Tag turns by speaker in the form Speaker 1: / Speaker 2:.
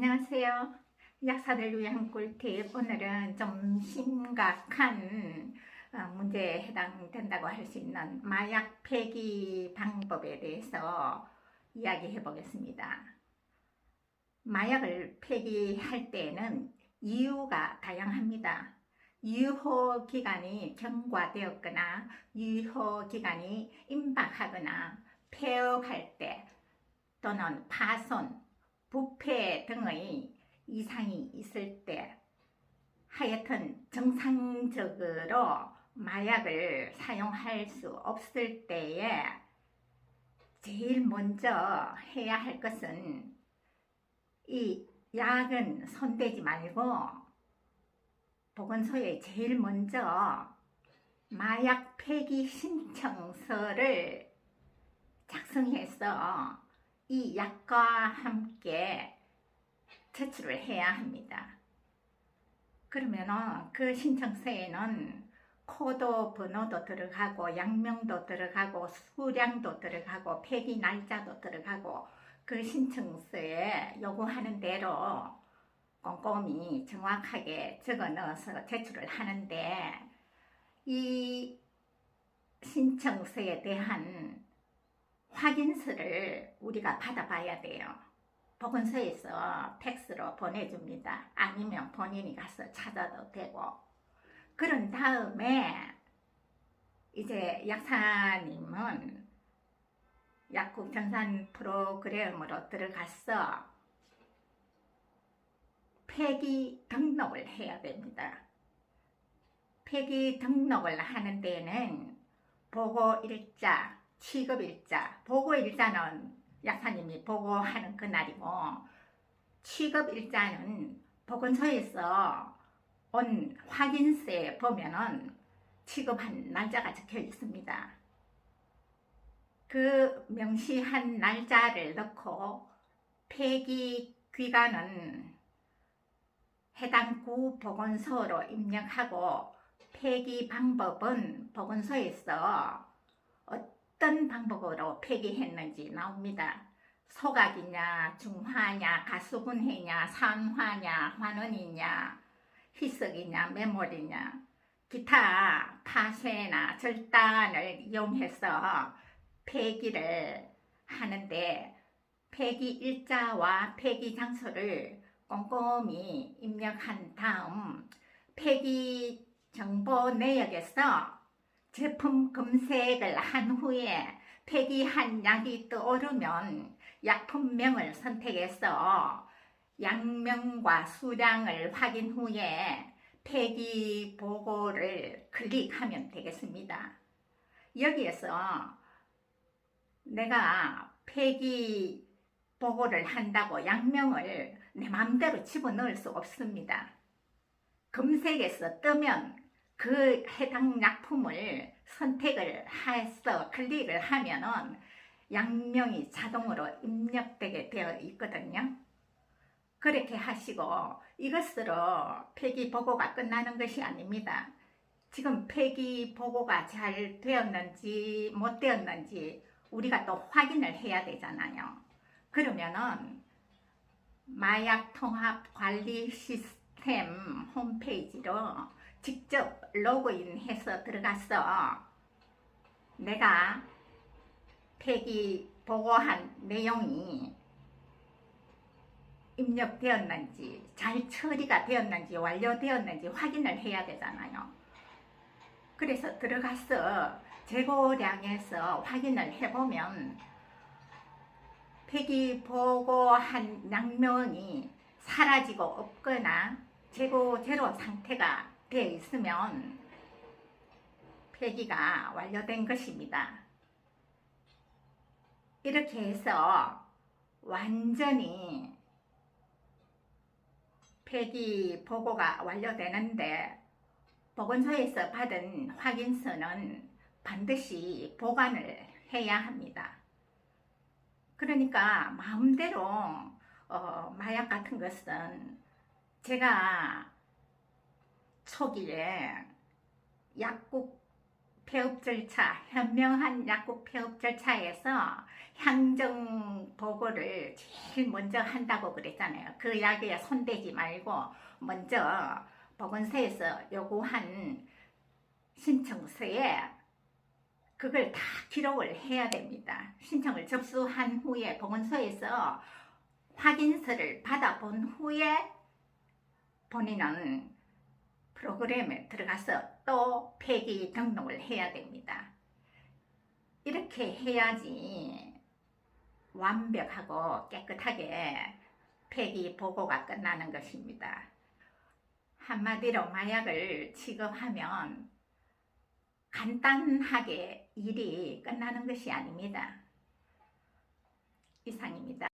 Speaker 1: 안녕하세요. 약사들 위한 꿀팁. 오늘은 좀 심각한 문제에 해당된다고 할 수 있는 마약 폐기 방법에 대해서 이야기해 보겠습니다. 마약을 폐기할 때에는 이유가 다양합니다. 유효 기간이 경과되었거나 유효 기간이 임박하거나 폐업할 때 또는 파손, 부패 등의 이상이 있을 때, 하여튼 정상적으로 마약을 사용할 수 없을 때에 제일 먼저 해야 할 것은 이 약은 손대지 말고 보건소에 제일 먼저 마약 폐기 신청서를 작성해서 이 약과 함께 제출을 해야 합니다. 그러면 그 신청서에는 코드 번호도 들어가고 약명도 들어가고 수량도 들어가고 폐기 날짜도 들어가고 그 신청서에 요구하는 대로 꼼꼼히 정확하게 적어 넣어서 제출을 하는데, 이 신청서에 대한 확인서를 우리가 받아봐야 돼요. 보건소에서 팩스로 보내줍니다. 아니면 본인이 가서 찾아도 되고. 그런 다음에 이제 약사님은 약국 전산 프로그램으로 들어가서 폐기 등록을 해야 됩니다. 폐기 등록을 하는 데는 보고일자, 취급일자, 보고일자는 약사님이 보고하는 그날이고, 취급일자는 보건소에서 온 확인서에 보면은 취급한 날짜가 적혀 있습니다. 그 명시한 날짜를 넣고 폐기 기간은 해당 구 보건소로 입력하고, 폐기 방법은 보건소에서 어떤 방법으로 폐기했는지 나옵니다. 소각이냐, 중화냐, 가수분해냐, 산화냐, 환원이냐, 희석이냐, 메모리냐, 기타 파쇄나 절단을 이용해서 폐기를 하는데, 폐기 일자와 폐기 장소를 꼼꼼히 입력한 다음 폐기 정보 내역에서 제품 검색을 한 후에 폐기한 약이 떠오르면 약품명을 선택해서 약명과 수량을 확인 후에 폐기 보고를 클릭하면 되겠습니다. 여기에서 내가 폐기 보고를 한다고 약명을 내 마음대로 집어넣을 수 없습니다. 검색에서 뜨면 그 해당 약품을 선택을 해서 클릭을 하면은 약명이 자동으로 입력되게 되어 있거든요. 그렇게 하시고, 이것으로 폐기 보고가 끝나는 것이 아닙니다. 지금 폐기 보고가 잘 되었는지 못 되었는지 우리가 또 확인을 해야 되잖아요. 그러면은 마약 통합 관리 시스템 홈페이지로 직접 로그인해서 들어가서 내가 폐기 보고한 내용이 입력되었는지, 잘 처리가 되었는지, 완료되었는지 확인을 해야 되잖아요. 그래서 들어가서 재고량에서 확인을 해보면 폐기 보고한 약명이 사라지고 없거나 재고 제로 상태가 되어 있으면 폐기가 완료된 것입니다. 이렇게 해서 완전히 폐기 보고가 완료되는데, 보건소에서 받은 확인서는 반드시 보관을 해야 합니다. 그러니까 마음대로 마약 같은 것은, 제가 초기에 약국 폐업 절차, 현명한 약국 폐업 절차에서 향정 보고를 제일 먼저 한다고 그랬잖아요. 그 약에 손대지 말고 먼저 보건소에서 요구한 신청서에 그걸 다 기록을 해야 됩니다. 신청을 접수한 후에 보건소에서 확인서를 받아본 후에 본인은 프로그램에 들어가서 또 폐기 등록을 해야 됩니다. 이렇게 해야지 완벽하고 깨끗하게 폐기 보고가 끝나는 것입니다. 한마디로 마약을 취급하면 간단하게 일이 끝나는 것이 아닙니다. 이상입니다.